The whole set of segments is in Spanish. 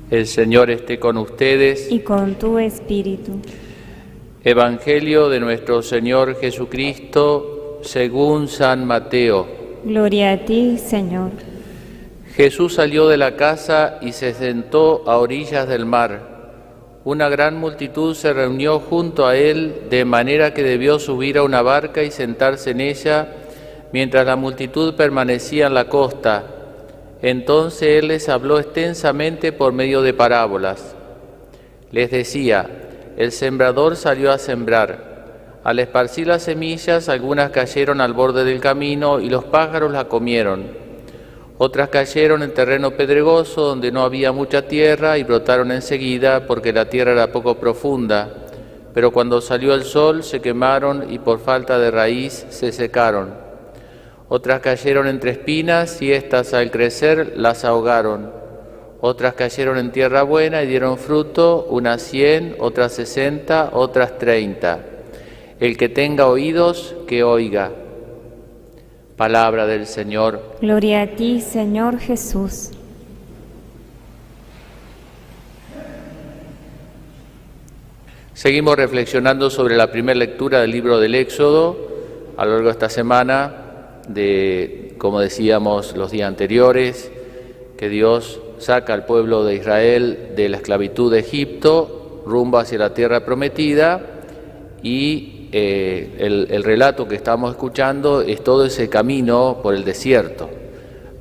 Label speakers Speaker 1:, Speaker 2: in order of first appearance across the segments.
Speaker 1: El Señor esté con ustedes.
Speaker 2: Y con tu espíritu.
Speaker 1: Evangelio de nuestro Señor Jesucristo según San Mateo.
Speaker 2: Gloria a ti, Señor.
Speaker 1: Jesús salió de la casa y se sentó a orillas del mar. Una gran multitud se reunió junto a él, de manera que debió subir a una barca y sentarse en ella, mientras la multitud permanecía en la costa. Entonces él les habló extensamente por medio de parábolas. Les decía: el sembrador salió a sembrar. Al esparcir las semillas, algunas cayeron al borde del camino y los pájaros la comieron. Otras cayeron en terreno pedregoso, donde no había mucha tierra, y brotaron enseguida, porque la tierra era poco profunda. Pero cuando salió el sol, se quemaron y por falta de raíz se secaron. Otras cayeron entre espinas, y éstas al crecer las ahogaron. Otras cayeron en tierra buena y dieron fruto, unas 100, otras 60, otras 30. El que tenga oídos, que oiga. Palabra del Señor.
Speaker 2: Gloria a ti, Señor Jesús.
Speaker 1: Seguimos reflexionando sobre la primera lectura del libro del Éxodo a lo largo de esta semana, como decíamos los días anteriores, que Dios saca al pueblo de Israel de la esclavitud de Egipto rumbo hacia la tierra prometida, y el relato que estamos escuchando es todo ese camino por el desierto,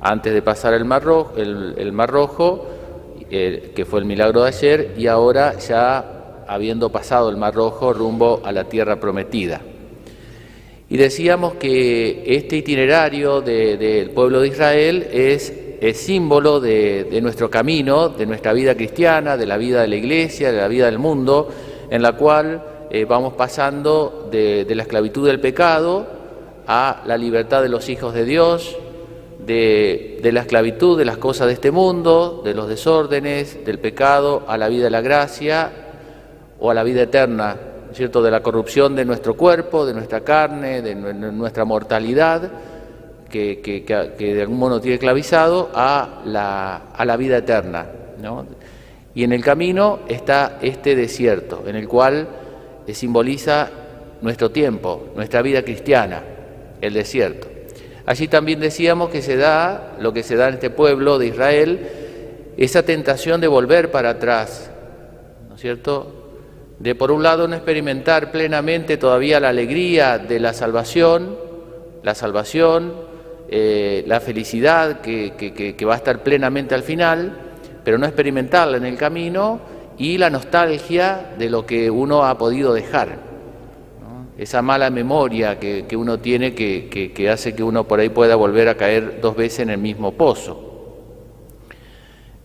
Speaker 1: antes de pasar el Mar Rojo, que fue el milagro de ayer, y ahora ya habiendo pasado el Mar Rojo rumbo a la tierra prometida. Y decíamos que este itinerario del pueblo de Israel es símbolo de nuestro camino, de nuestra vida cristiana, de la vida de la Iglesia, de la vida del mundo, en la cual vamos pasando de la esclavitud del pecado a la libertad de los hijos de Dios, de la esclavitud de las cosas de este mundo, de los desórdenes, del pecado, a la vida de la gracia o a la vida eterna, ¿cierto? De la corrupción de nuestro cuerpo, de nuestra carne, de nuestra mortalidad, que de algún modo tiene esclavizado, a la vida eterna, ¿no? Y en el camino está este desierto, en el cual simboliza nuestro tiempo, nuestra vida cristiana, el desierto. Allí también decíamos que se da lo que se da en este pueblo de Israel, esa tentación de volver para atrás, ¿no es cierto? De por un lado no experimentar plenamente todavía la alegría de la salvación, la felicidad que va a estar plenamente al final, pero no experimentarla en el camino, y la nostalgia de lo que uno ha podido dejar, ¿no? Esa mala memoria que uno tiene que hace que uno por ahí pueda volver a caer 2 veces en el mismo pozo.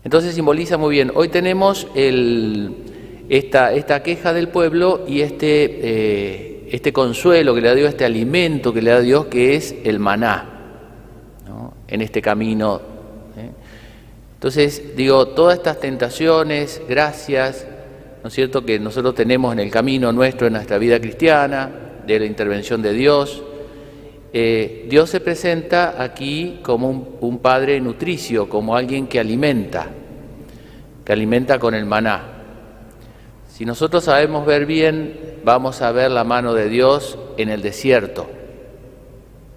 Speaker 1: Entonces simboliza muy bien. Hoy tenemos esta queja del pueblo y este consuelo que le da Dios, este alimento que le da Dios, que es el maná, ¿no? En este camino. Entonces, todas estas tentaciones, gracias, ¿no es cierto?, que nosotros tenemos en el camino nuestro, en nuestra vida cristiana, de la intervención de Dios, Dios se presenta aquí como un Padre nutricio, como alguien que alimenta con el maná. Si nosotros sabemos ver bien, vamos a ver la mano de Dios en el desierto,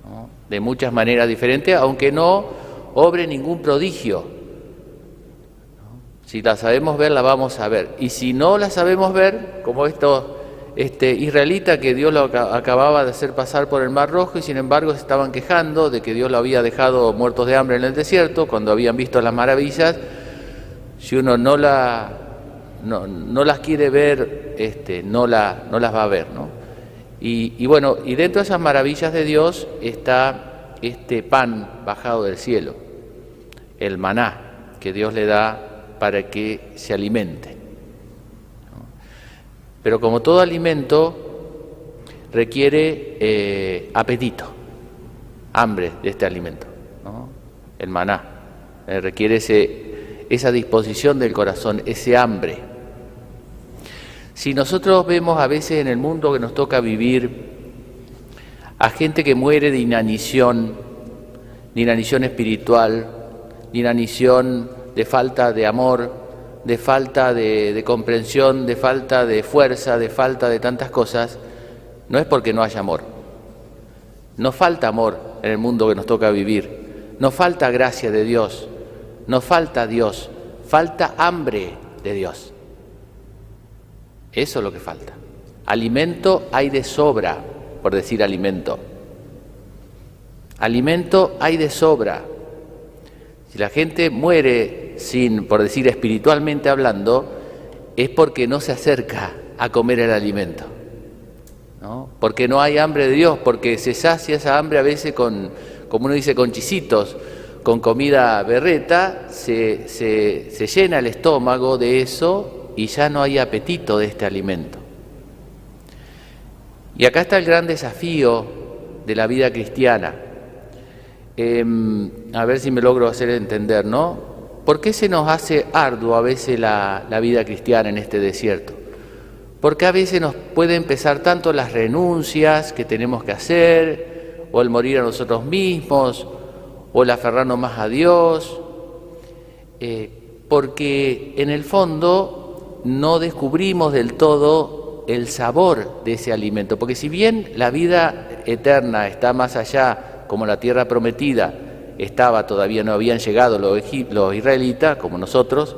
Speaker 1: ¿no? De muchas maneras diferentes, aunque no obre ningún prodigio. Si la sabemos ver, la vamos a ver. Y si no la sabemos ver, como este israelita que Dios lo acababa de hacer pasar por el Mar Rojo, y sin embargo se estaban quejando de que Dios lo había dejado muertos de hambre en el desierto, cuando habían visto las maravillas. Si uno no las quiere ver, no las va a ver, ¿no? Y bueno, y dentro de esas maravillas de Dios está este pan bajado del cielo, el maná que Dios le da para que se alimente, ¿no? Pero como todo alimento requiere apetito, hambre de este alimento, ¿no? El maná requiere esa disposición del corazón, ese hambre. Si nosotros vemos a veces en el mundo que nos toca vivir a gente que muere de inanición espiritual, de inanición de falta de amor, de falta de comprensión, de falta de fuerza, de falta de tantas cosas, no es porque no haya amor. Nos falta amor en el mundo que nos toca vivir, nos falta gracia de Dios, nos falta Dios, falta hambre de Dios. Eso es lo que falta. Alimento hay de sobra, por decir alimento. Alimento hay de sobra. Si la gente muere sin, por decir espiritualmente hablando, es porque no se acerca a comer el alimento, ¿no? Porque no hay hambre de Dios, porque se sacia esa hambre a veces con, como uno dice, con chisitos, con comida berreta, se llena el estómago de eso y ya no hay apetito de este alimento. Y acá está el gran desafío de la vida cristiana. A ver si me logro hacer entender, ¿no? ¿Por qué se nos hace arduo a veces la vida cristiana en este desierto? Porque a veces nos pueden pesar tanto las renuncias que tenemos que hacer, o el morir a nosotros mismos, o el aferrarnos más a Dios, porque en el fondo no descubrimos del todo el sabor de ese alimento. Porque si bien la vida eterna está más allá, como la tierra prometida estaba, todavía no habían llegado los israelitas, como nosotros,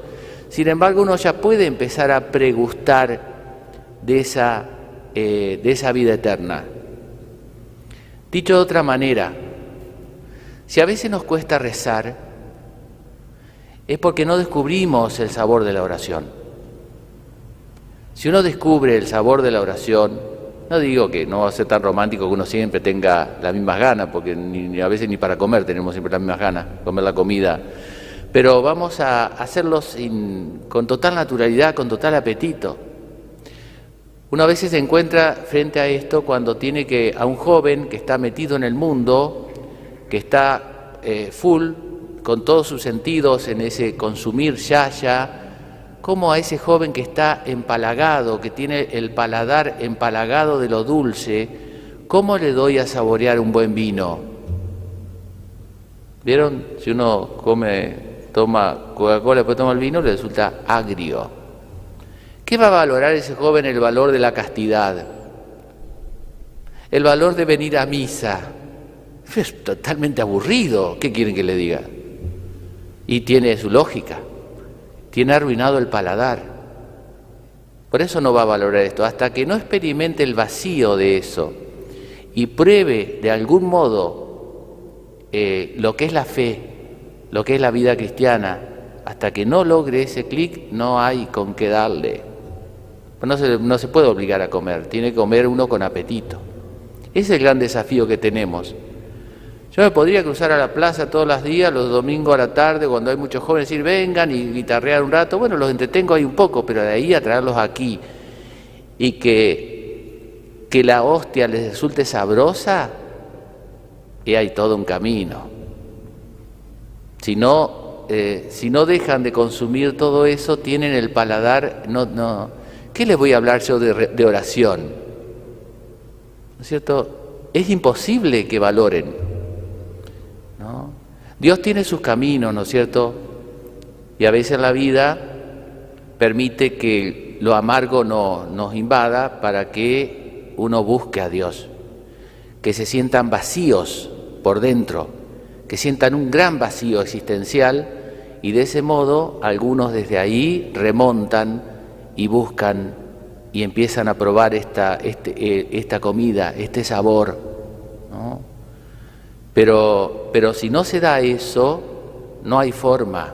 Speaker 1: sin embargo uno ya puede empezar a pregustar de esa vida eterna. Dicho de otra manera, si a veces nos cuesta rezar, es porque no descubrimos el sabor de la oración. Si uno descubre el sabor de la oración, no digo que no va a ser tan romántico que uno siempre tenga las mismas ganas, porque a veces ni para comer tenemos siempre las mismas ganas, comer la comida, pero vamos a hacerlo con total naturalidad, con total apetito. Uno a veces se encuentra frente a esto cuando tiene a un joven que está metido en el mundo, que está full, con todos sus sentidos en ese consumir ya, como a ese joven que está empalagado, que tiene el paladar empalagado de lo dulce, ¿cómo le doy a saborear un buen vino? ¿Vieron? Si uno toma Coca-Cola y después toma el vino, le resulta agrio. ¿Qué va a valorar ese joven? El valor de la castidad, el valor de venir a misa. Es totalmente aburrido, ¿qué quieren que le diga? Y tiene su lógica. Tiene arruinado el paladar. Por eso no va a valorar esto, hasta que no experimente el vacío de eso y pruebe de algún modo lo que es la fe, lo que es la vida cristiana. Hasta que no logre ese clic, no hay con qué darle. No se puede obligar a comer, tiene que comer uno con apetito. Ese es el gran desafío que tenemos. Yo me podría cruzar a la plaza todos los días, los domingos a la tarde, cuando hay muchos jóvenes, decir vengan y guitarrear un rato. Bueno, los entretengo ahí un poco, pero de ahí a traerlos aquí y que la hostia les resulte sabrosa, y hay todo un camino. Si no dejan de consumir todo eso, tienen el paladar, ¿qué les voy a hablar yo de oración? ¿No es cierto? Es imposible que valoren. ¿No? Dios tiene sus caminos, ¿no es cierto? Y a veces la vida permite que lo amargo nos invada para que uno busque a Dios, que se sientan vacíos por dentro, que sientan un gran vacío existencial, y de ese modo algunos desde ahí remontan y buscan y empiezan a probar esta comida, este sabor, ¿no? Pero si no se da eso, no hay forma.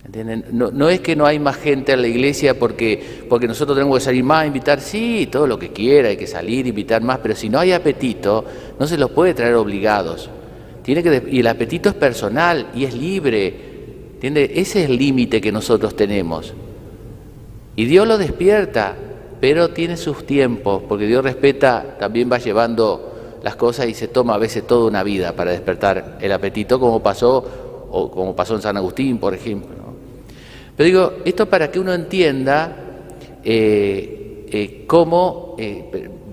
Speaker 1: ¿Entienden? No es que no hay más gente en la iglesia porque nosotros tenemos que salir más, invitar, sí, todo lo que quiera, hay que salir, invitar más, pero si no hay apetito, no se los puede traer obligados. Y el apetito es personal y es libre. ¿Entiende? Ese es el límite que nosotros tenemos. Y Dios lo despierta, pero tiene sus tiempos, porque Dios respeta, también va llevando las cosas y se toma a veces toda una vida para despertar el apetito, como pasó en San Agustín, por ejemplo, ¿no? Pero digo, esto para que uno entienda cómo,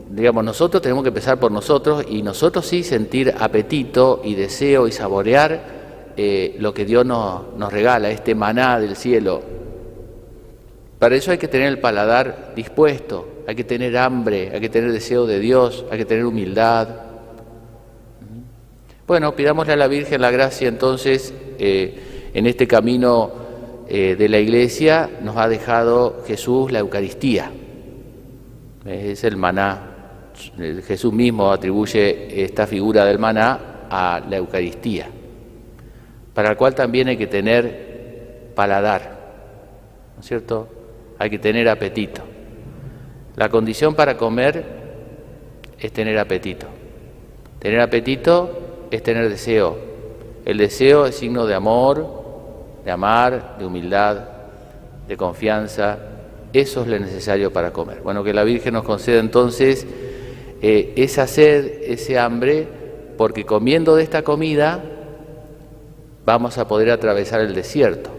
Speaker 1: digamos, nosotros tenemos que empezar por nosotros y nosotros sí sentir apetito y deseo y saborear lo que Dios nos regala, este maná del cielo. Para eso hay que tener el paladar dispuesto, hay que tener hambre, hay que tener deseo de Dios, hay que tener humildad. Bueno, pidámosle a la Virgen la gracia entonces, en este camino de la Iglesia nos ha dejado Jesús la Eucaristía, es el maná. Jesús mismo atribuye esta figura del maná a la Eucaristía, para la cual también hay que tener paladar, ¿no es cierto? Hay que tener apetito. La condición para comer es tener apetito. Tener apetito es tener deseo. El deseo es signo de amor, de amar, de humildad, de confianza. Eso es lo necesario para comer. Bueno, que la Virgen nos conceda entonces esa sed, ese hambre, porque comiendo de esta comida vamos a poder atravesar el desierto.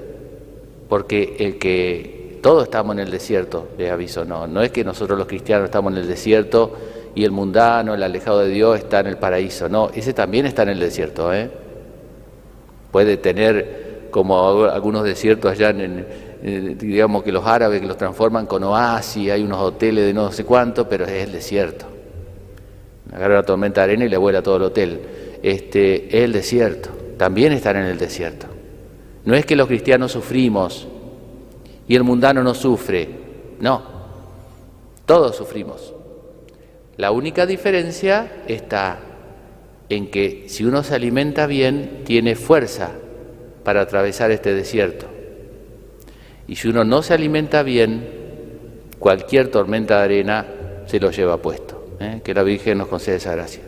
Speaker 1: Porque todos estamos en el desierto, les aviso, no es que nosotros los cristianos estamos en el desierto y el mundano, el alejado de Dios está en el paraíso, no, ese también está en el desierto, Puede tener como algunos desiertos allá digamos que los árabes que los transforman con oasis, hay unos hoteles de no sé cuánto, pero es el desierto. Agarra una tormenta de arena y le vuela todo el hotel. Es el desierto, también están en el desierto. No es que los cristianos sufrimos y el mundano no sufre, no, todos sufrimos. La única diferencia está en que si uno se alimenta bien, tiene fuerza para atravesar este desierto. Y si uno no se alimenta bien, cualquier tormenta de arena se lo lleva puesto. Que la Virgen nos conceda esa gracia.